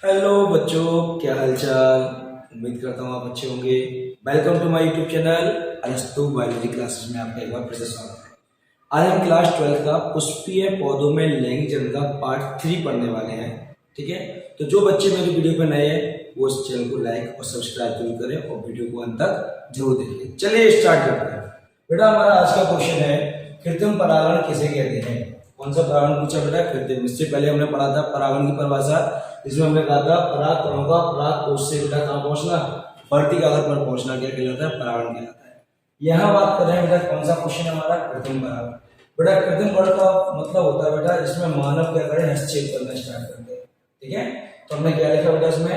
Hello बच्चों, क्या हाल चाल। उम्मीद करता हूँ आप अच्छे होंगे। Welcome to my YouTube channel Arastu biology classes में आपका एक बार फिर से स्वागत है। आज हम क्लास 12 का पुष्पीय पौधों में लैंगिक जनन का पार्ट 3 पढ़ने वाले हैं। ठीक है, तो जो बच्चे मेरी वीडियो पर नए हैं वो इस चैनल को लाइक और सब्सक्राइब जरूर करें और वीडियो को अंत तक जरूर देखें। चलिए स्टार्ट करते हैं। बेटा हमारा आज का क्वेश्चन है, कृत्रिम परागण किसे कहते हैं। कौन सा परागण पूछा बेटा? कृत्रिम। इससे पहले हमने पढ़ा था परागण की परिभाषा, इसमें हमने कहा था पराग कणों का पराग कोश से बेटा कहाँ पहुंचना, वर्तिकाग्र पर पहुंचना क्या कहलाता है? परागण कहलाता है। यहाँ बात कर रहे हैं बेटा कौन सा क्वेश्चन है हमारा? कृत्रिम परागण। बेटा कृत्रिम परागण का मतलब होता है बेटा जिसमें मानव क्या करे, हस्तक्षेप करना स्टार्ट करते हैं। ठीक है, तो हमने क्या लिखा बेटा इसमें?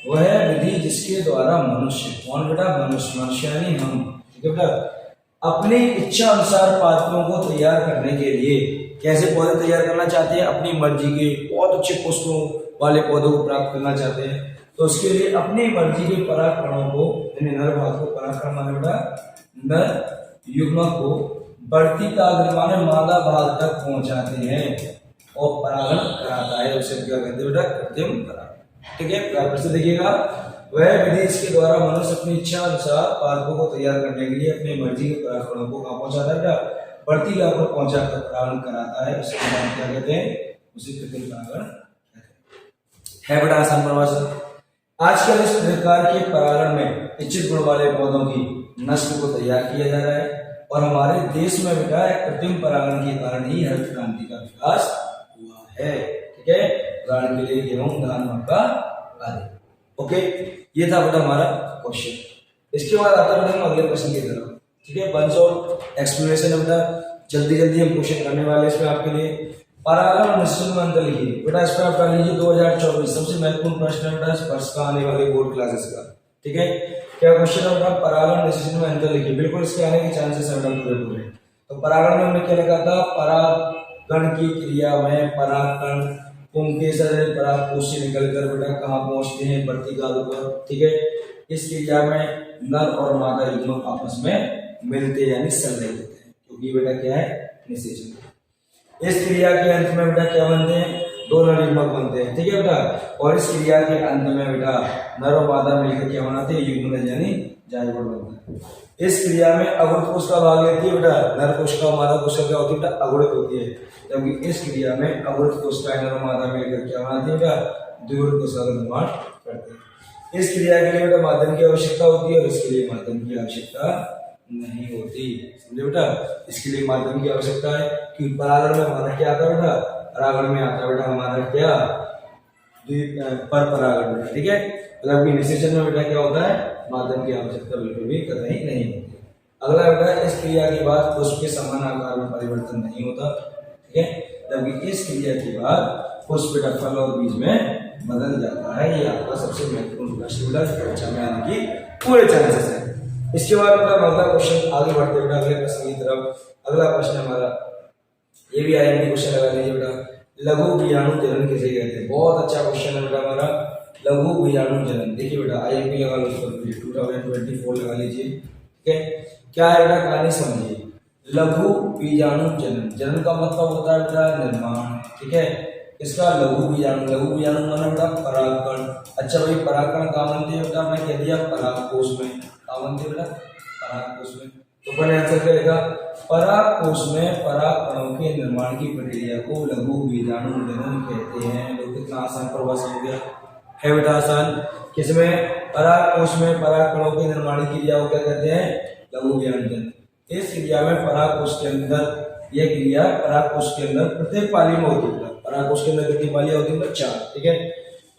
वह विधि जिसके द्वारा मनुष्य, कौन बेटा? मनुष्य यानी हम। ठीक है बेटा, अपनी इच्छा अनुसार पादपों को तैयार करने के लिए कैसे पौधे तैयार करना चाहते हैं? अपनी मर्जी के बहुत अच्छे पुष्पों वाले पौधों को प्राप्त करना चाहते हैं, तो उसके लिए अपनी मर्जी के पराग कणों को यानी नर भाग को, पराग कण माने बेटा नर युग्मक को वर्तिकाग्र माने मादा भाग तक पहुंचाते हैं और परागण कराता है। उसे क्या कहते हैं बेटा? कृत्रिम परागण। ठीक है, फिर से देखिएगा, वह विधि इसके द्वारा मनुष्य अपनी इच्छा अनुसार पादपों को तैयार करने के लिए अपनी मर्जी के पराग कणों को कहाँ पहुंचाता है बेटा? वर्तिकाग्र पर पहुंचाकर परागण कराता है। उसे क्या कहते हैं? उसे कृत्रिम परागण है बेटा। आसान परिभाषा। आजकल इस प्रकार के परागण में इच्छित गुण वाले पौधों की नस्ल को तैयार किया जा रहा है और हमारे देश में बेटा कृत्रिम परागण के कारण ही हरित क्रांति का विकास हुआ है। ठीक है, उदाहरण के लिए गेहूं, धान, मक्का आदि। ओके, ये था बेटा हमारा क्वेश्चन। इसके बाद आता है हम अगले प्रश्न की तरफ। ठीक है, बंच और एक्सप्लेनेशन है बेटा, जल्दी जल्दी हम क्वेश्चन करने वाले हैं इसमें आपके लिए। परागण और निषेचन में अंतर लिखिए बेटा। इस पर आप कर लीजिए 2024 सबसे महत्वपूर्ण प्रश्न है बेटा स्पर्श का आने वाले बोर्ड क्लासेस का। ठीक है, क्या क्वेश्चन है बेटा? परागण निषेचन में अंतर लिखिए। बिल्कुल इसके आने के चांसेस है बेटा पूरे पूरे। तो परागण में हमने क्या लिखा था? परागण की क्रिया में परागकण पुंकेसर परागकोश से निकलकर बेटा कहाँ पहुंचते हैं? वर्तिकाग्र पर। ठीक है, इस क्रिया में नर और मादा युग्मक आपस में मिलते यानी संलग्न होते हैं, क्योंकि बेटा क्या है? निषेचन। इस क्रिया के अंत में बेटा क्या बनते हैं? दो नर युग्मक बनते हैं। ठीक है बेटा, और इस क्रिया के अंत में बेटा नर और मादा मिलकर क्या बनाते हैं? युग्मनज यानी जायगोट बनता है। इस क्रिया में अगुणित कोशिका भाग लेती है बेटा। नर कोशिका और मादा कोशिका क्या होती है बेटा? अगुणित होती है, जबकि इस क्रिया में अगुणित कोशिका नर और मादा मिलकर क्या बनाती है बेटा? द्विगुणित कोशिका का निर्माण करते हैं। इस क्रिया के लिए बेटा माध्यम की आवश्यकता होती है और इसके लिए माध्यम की आवश्यकता नहीं होती। समझे बेटा, इसके लिए माध्यम की आवश्यकता है कि परागण में हमारा क्या आता है बेटा? परागण में आता है बेटा हमारा क्या? पर परागण बेटा। ठीक है, मतलब कि निषेचन में बेटा क्या होता है? माध्यम की आवश्यकता बिल्कुल भी कतई नहीं होती। अगला बेटा, इस क्रिया के बाद पुष्प के समान आकार में परिवर्तन नहीं होता। ठीक है, जबकि इस क्रिया के बाद पुष्प बेटा फल और बीज में बदल जाता है। ये आपका सबसे महत्वपूर्ण प्रश्न बेटा परीक्षा में आने की पूरे चांसेस है। इसके बाद बेटा अगला क्वेश्चन आगे बढ़ते बेटा अगले प्रश्न की तरफ। अगला प्रश्न हमारा ये भी आईएमपी क्वेश्चन लगा लीजिए बेटा, लघु बीजाणु जनन किसे कहते हैं? बहुत अच्छा क्वेश्चन है बेटा हमारा, लघु बीजाणु जनन। देखिए बेटा आईएमपी लगा लो, 2024 लगा लीजिए। ठीक है, क्या है बेटा? कहानी समझिए। लघु बीजाणु जनन, जनन का मतलब होता है बेटा निर्माण। ठीक है, इसका लघु बीजाणु, लघु बीजाणु माने बेटा परागकण। अच्छा भाई, परागकण कहाँ बनते हैं बेटा? मैं कह दिया परागकोश में। कहाँ बनते हैं बेटा? परागकोश में। तो पहले आंसर क्या लिखा? परागकोश में परागकणों के निर्माण की प्रक्रिया को लघु बीजाणु जनन कहते हैं। तो कितना आसान परिभाषा हो गया है बेटा? आसान। किसमें? परागकोश में परागकणों के निर्माण की क्रिया को क्या कहते हैं? लघु बीजाणु जनन। इस क्रिया में परागकोश के अंदर यह क्रिया परागकोश के अंदर प्रत्येक पाली में होती है। परागकोश के अंदर कितनी पालियां होती है? 4। ठीक है,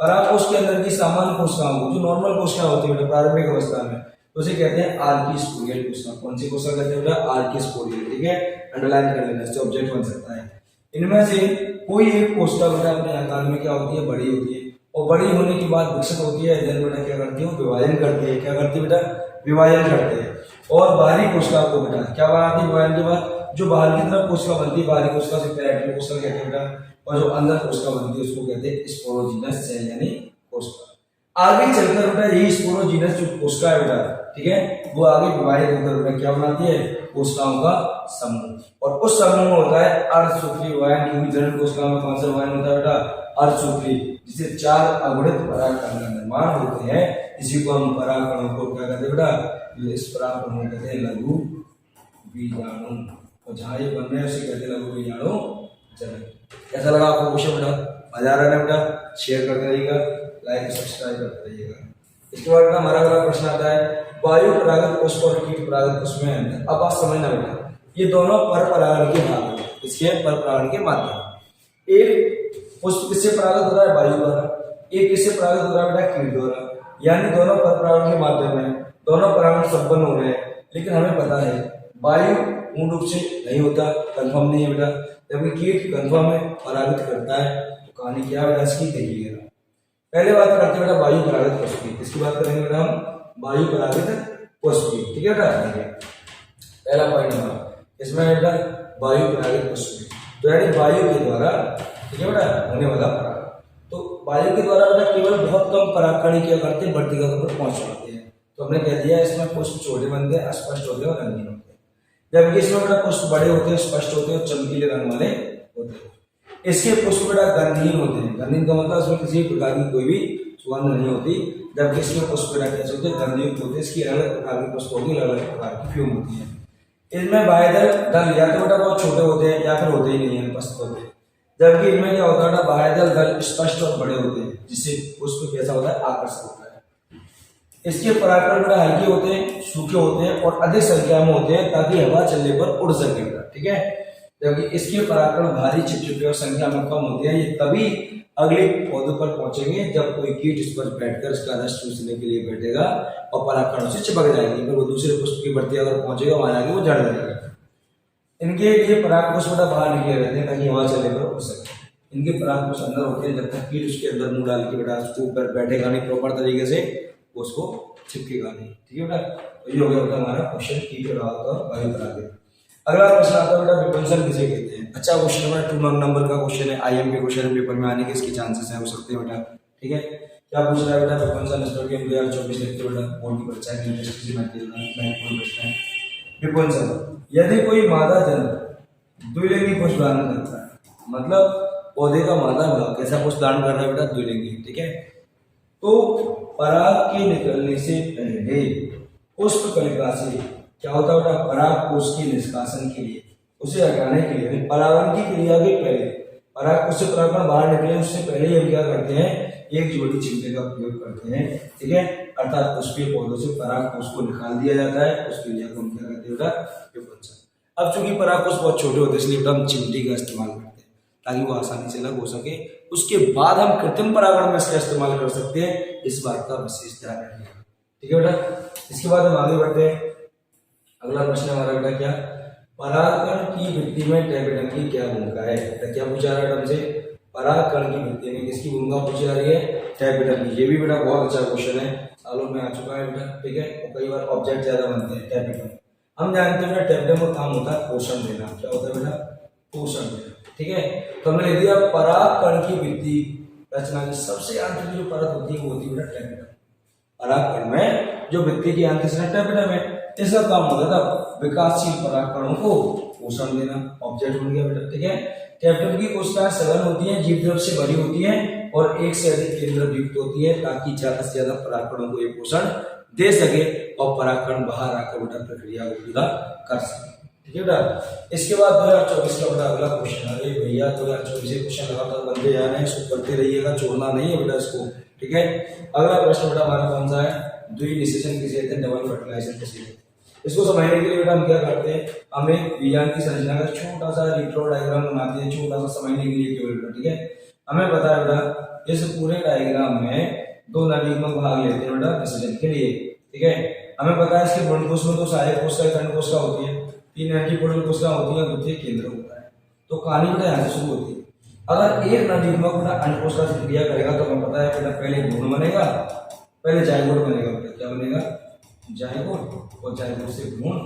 परागकोश के अंदर की सामान्य कोशिकाओं को, जो नॉर्मल कोशिका होती है प्रारंभिक अवस्था में, उसे कहते हैं आर्किस्पोरियल कोशिका। कौन सी कोशिका कहते हैं बेटा? आर्किस्पोरियल। ठीक है, अंडरलाइन कर लेना, इससे ऑब्जेक्ट बन सकता है। इनमें से कोई एक कोशिका बेटा अपने आकार में क्या होती है? बड़ी होती है, और बड़ी होने के बाद विकसित होती है। इधर बेटा क्या करती है? विभाजन करती है। क्या करती है बेटा? विभाजन करती है। और बाहरी कोशिका को बेटा क्या बनाती है? विभाजन के बाद जो बाहर की तरफ कोशिका बनती है, बाहरी कोशिका से पैराइटल कोशिका कहते हैं बेटा, और जो अंदर कोशिका बनती है उसको कहते हैं स्पोरोजीनस सेल यानी कोशिका। आगे चलकर बेटा यही स्पोरोजीनस जो कोशिका है बेटा ठीक है, वो आगे विभाजित होकर बेटा क्या बनाती है, कोशिकाओं का समूह। और उस समूह में होता है अर्धसूत्री वाहन, क्योंकि जनन कोशिका में कौन सा वाहन होता है बेटा, अर्धसूत्री, जिसे 4 अगुणित परागकण का निर्माण होते हैं। इसी को हम परागकणों को क्या कहते हैं बेटा, इस परागकणों को कहते हैं लघु बीजाणु, और जहां ये बन रहे हैं उसे कहते हैं लघु बीजाणु जनन। कैसा लगा आपको क्वेश्चन बेटा, मजा आ रहा है बेटा, शेयर करते रहिएगा, लाइक सब्सक्राइब करते रहिएगा। इसके बाद बेटा हमारा अगला प्रश्न आता है, वायु परागित पुष्प और कीट परागित पुष्प में अंतर। अब आप समझना बेटा, ये दोनों पर परागण के भाग हैं, इसके पर परागण के माध्यम। एक पुष्प किससे परागित हो रहा है, वायु द्वारा, एक किससे परागित हो रहा है बेटा, कीट द्वारा, यानी दोनों पर परागण के माध्यम है, दोनों परागण संपन्न हो रहे हैं। लेकिन हमें पता है वायु पूर्ण रूप से नहीं होता, कंफर्म नहीं है बेटा, जबकि कीट कंफर्म है, परागित करता है। तो कहानी क्या बेटा इसकी, देखिएगा। पहले बात करते हैं बेटा वायु परागित पुष्प की, इसकी बात करेंगे बेटा हम वायु परागित पुष्प की, ठीक है बेटा। देखिए पहला पॉइंट हमारा इसमें बेटा वायु परागित पुष्प, तो यानी वायु के द्वारा, ठीक है बेटा, होने वाला पराग। तो वायु के द्वारा बेटा केवल बहुत कम परागकण क्या करते हैं, बढ़ती गति पर पहुंच जाते हैं। तो हमने कह दिया इसमें पुष्प छोटे बनते हैं, अस्पष्ट होते हैं और रंगीन होते हैं, जबकि इसमें बेटा पुष्प बड़े होते हैं, स्पष्ट होते हैं और चमकीले रंग वाले होते हैं। इसके पुष्प बेटा गंधहीन होते हैं, गंधहीन का मतलब इसमें किसी प्रकार की कोई भी सुगंध नहीं होती, जबकि इसमें पुष्प बेटा कैसे होते हैं, गंधयुक्त होते हैं। इसकी अलग अलग प्रकार की पुष्प होगी, अलग अलग प्रकार की फ्यूम होती है। इनमें बाह्यदल दल या तो बेटा बहुत छोटे होते हैं या फिर होते ही नहीं है, उपस्थित होते हैं, जबकि इनमें क्या होता है बेटा, बाह्यदल दल स्पष्ट और बड़े होते हैं, जिससे पुष्प कैसा होता है, आकर्षक होता है। इसके परागकण बेटा हल्के होते हैं, सूखे होते हैं और अधिक संख्या में होते हैं, ताकि हवा चलने पर उड़ सके बेटा, ठीक है। जबकि इसके परागकण भारी, चिपचिपे और संख्या में कम होते हैं। ये तभी अगले पौधे पर पहुंचेंगे जब कोई कीट इस पर बैठकर इसका रस चूसने के लिए बैठेगा और परागकणों से चिपक जाएंगे, फिर वो दूसरे पुष्प की बढ़ती अगर पहुंचेगा वहां जाके वो जड़ जाएगा। इनके लिए परागकोश बेटा बाहर निकले रहते हैं ताकि हवा चले पर उड़ सके। इनके परागकोश अंदर होते हैं, जब तक कीट उसके अंदर मुंह डाल के बेटा उसको ऊपर बैठेगा नहीं प्रॉपर तरीके से, उसको चिपकेगा नहीं, ठीक है बेटा। तो ये हो गया बेटा हमारा क्वेश्चन कीट और वायु परागित। अगला प्रश्न आता है बेटा विपुंसन किसे कहते हैं। अच्छा क्वेश्चन है, 2 नंबर का क्वेश्चन है, IMP क्वेश्चन पेपर में आने के इसके चांसेस हैं, हो सकते हैं बेटा, ठीक है। क्या पूछ रहा है बेटा, विपुंसन स्टोडियम 2024 लिखते बेटा, बोर्ड की परीक्षा के लिए महत्वपूर्ण प्रश्न है। विपुंसन, यदि कोई मादा जन द्विलिंगी पुष्प धारण करता है, मतलब पौधे का मादा भाग कैसा पुष्प धारण कर रहा है बेटा, द्विलिंगी, ठीक है। तो पराग के निकलने से पहले पुष्प कलिका से क्या होता है बेटा, पराग कोश के निष्कासन के लिए, उसे हटाने के लिए, परागण की क्रिया के पहले, पराग कोश से परागकण बाहर निकले उससे पहले ही हम क्या करते हैं, एक जोड़ी चिमटे का प्रयोग करते हैं, ठीक है। अर्थात पुष्पीय पौधों से पराग कोश को निकाल दिया जाता है, उस क्रिया को हम क्या करते हैं बेटा, विपुंसन। अब चूंकि पराग कोश बहुत छोटे होते हैं इसलिए बेटा हम चिमटी का इस्तेमाल करते हैं ताकि वो आसानी से अलग हो सके। उसके बाद हम कृत्रिम परागण में इसका इस्तेमाल कर सकते हैं, इस बात का विशेष ध्यान रखिएगा, ठीक है बेटा। इसके बाद हम आगे बढ़ते हैं। अगला प्रश्न हमारा बेटा क्या, परागकण की वृद्धि में टैपेटम की क्या भूमिका है। तो क्या पूछा रहा है हमसे, परागकण की वृद्धि में किसकी भूमिका पूछी जा रही है, टैपेटम की। ये भी बेटा बहुत अच्छा क्वेश्चन है, सालों में आ चुका है बेटा, ठीक है। और कई बार ऑब्जेक्ट ज्यादा बनते हैं टैपेटम। हम जानते हैं टैपेटम का काम होता है पोषण देना। क्या होता है बेटा, पोषण देना, ठीक है। तो हमने लिख दिया परागकण की वृद्धि रचना की सबसे आंतरिक जो परत होती है वो होती है बेटा टैपेटम। परागकण में जो वृद्धि की आंतरिक टैपेटम है, इसका काम होता था विकासशील परागकणों को पोषण देना, ऑब्जेक्ट बन गया बेटा, ठीक है। टैपेटम की कोशिकाएं सघन होती हैं, जीवद्रव्य से भरी होती हैं और एक से अधिक केंद्र युक्त होती है, ताकि ज्यादा से ज्यादा परागकणों को ये पोषण दे सके और परागकण बाहर आकर बेटा प्रक्रिया को पूरा कर सके, ठीक है बेटा। इसके बाद 2024 का बेटा अगला क्वेश्चन, अरे भैया 2024 क्वेश्चन लगातार बनते जा रहे हैं, इसको करते रहिएगा, छोड़ना नहीं है बेटा इसको, ठीक है। अगला प्रश्न बेटा हमारा कौन सा है, द्विनिषेचन किसे कहते हैं, डबल फर्टिलाइजेशन किसे कहते हैं। इसको समझने के लिए बेटा हम क्या करते हैं, हम एक बीजांड की संरचना का छोटा सा रिट्रो डायग्राम बनाते हैं, छोटा सा समझने के लिए केवल बेटा, ठीक है। हमें पता है बेटा इस पूरे डायग्राम में 2 नवीनतम भाग लेते हैं बेटा निषेचन के लिए, ठीक है। हमें पता है इसके भ्रूणकोश में तो सहायक कोशिका, खंड कोशिका होती है, 3 एंटीपोडल कोशिका होती है, द्वितीय केंद्र होता है। तो कहानी बेटा यहाँ से शुरू होती है। अगर एक नवयुग्मक बेटा अन्य कोशिका से क्रिया करेगा तो हमें पता है बेटा पहले भ्रूण बनेगा, पहले जायगोट बनेगा बेटा, क्या बनेगा, जायगोट, और जायगोट से भ्रूण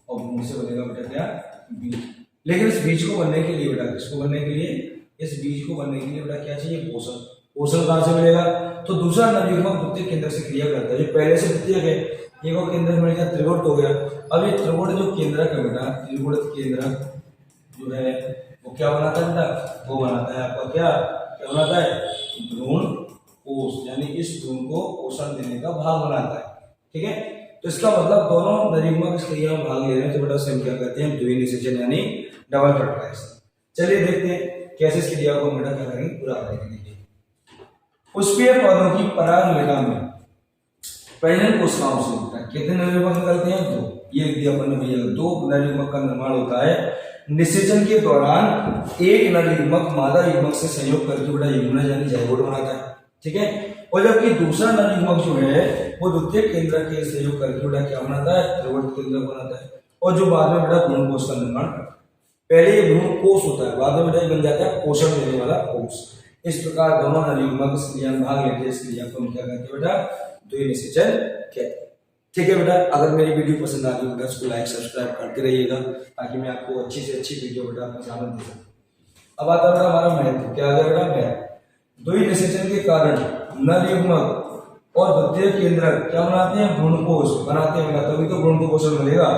और भ्रूण से बनेगा बेटा क्या, बीज। लेकिन इस बीज को बनने के लिए बेटा, किसको बनने के लिए, इस बीज को बनने के लिए बेटा क्या चाहिए, पोषण। पोषण कहां से मिलेगा, तो दूसरा नवयुग्मक द्वितीय केंद्र से क्रिया करता है, जो पहले से द्वितीय है एक और केंद्रक मिल गया, त्रिगुणित हो गया। अब ये त्रिगुणित जो केंद्रक है बेटा, त्रिगुणित केंद्रक जो है वो क्या बनाता है बेटा, वो बनाता है आपका क्या क्या बनाता है, भ्रूण कोष, यानी इस भ्रूण को पोषण देने का भाग बनाता है। ठीक है, तो इसका मतलब दोनों नरयुग्मक इस क्रिया में भाग ले रहे हैं, तो बेटा उसे हम क्या कहते हैं, द्विनिषेचन यानी डबल फर्टिलाइजेशन। चलिए देखते हैं कैसे इस क्रिया को बेटा क्या करेंगे, पूरा करेंगे। पुष्पीय पौधों की परागरेखा में प्रजनन कोशिकाओं से कितने नरयुग्मक निकलते हैं, दो। ये लिख दिया अपन ने भैया, दो नरयुग्मक का निर्माण होता है। निषेचन के दौरान एक नरयुग्मक मादा युग्मक से संयोग करके बेटा युग्मनज यानी जाइगोट बनाता है। ठीक है, और जबकि दूसरा नरयुग्मक जो है वो द्वितीय केंद्रक के सहयोग करके बेटा क्या बनाता है, त्रिगुणित केंद्रक बनाता है, और जो बाद में बेटा भ्रूण कोष का निर्माण करता है। पहले ये भ्रूण कोष होता है, बाद में बेटा बन जाता है पोषण देने वाला कोष। इस प्रकार दोनों नरयुग्मक इस क्रिया में भाग लेते हैं। इस क्रिया को हम क्या कहते हैं बेटा, द्विनिषेचन कहते हैं। ठीक है बेटा, अगर मेरी वीडियो पसंद आती है बेटा इसको लाइक सब्सक्राइब करते रहिएगा, ताकि मैं आपको अच्छी से अच्छी वीडियो बेटा आपके सामने दे सकूं। अब आता है बेटा हमारा महत्व, क्या आ गया बेटा, महत्व। द्विनिषेचन के कारण नरयुग्मक और द्वितीय केंद्रक क्या बनाते हैं, भ्रूणकोष बनाते हैं, तभी तो भ्रूण को पोषण मिलेगा।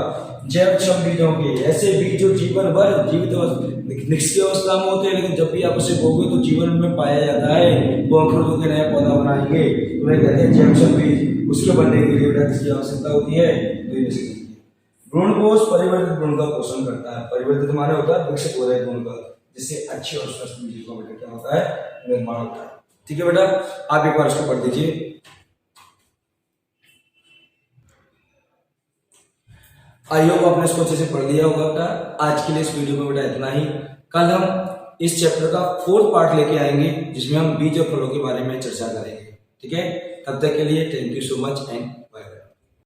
जैवक्षम बीजों के, ऐसे बीज जो जीवन भर जीवित निष्क्रिय अवस्था में होते हैं, लेकिन जब भी आप उसे बोगे तो जीवन में पाया जाता है, वो अंकुरित होकर नया पौधा बनाएंगे, उन्हें कहते हैं जैवक्षम बीज। उसके बनने के लिए बेटा किसकी आवश्यकता होती है, द्विनिषेचन की। भ्रूणकोष परिवर्तित भ्रूण का पोषण करता है। परिवर्तित माने होता है विकसित हो रहे भ्रूण का, जिससे अच्छे और स्वस्थ बीज का बेटा क्या होता है, निर्माण होता है। ठीक है बेटा, आप एक बार इसको पढ़ दीजिए। आई होप आपने इसको अच्छे से पढ़ लिया होगा बेटा। आज के लिए इस वीडियो में बेटा इतना ही। कल हम इस चैप्टर का 4th पार्ट लेके आएंगे, जिसमें हम बीज और फलों के बारे में चर्चा करेंगे। ठीक है, तब तक के लिए thank you so much and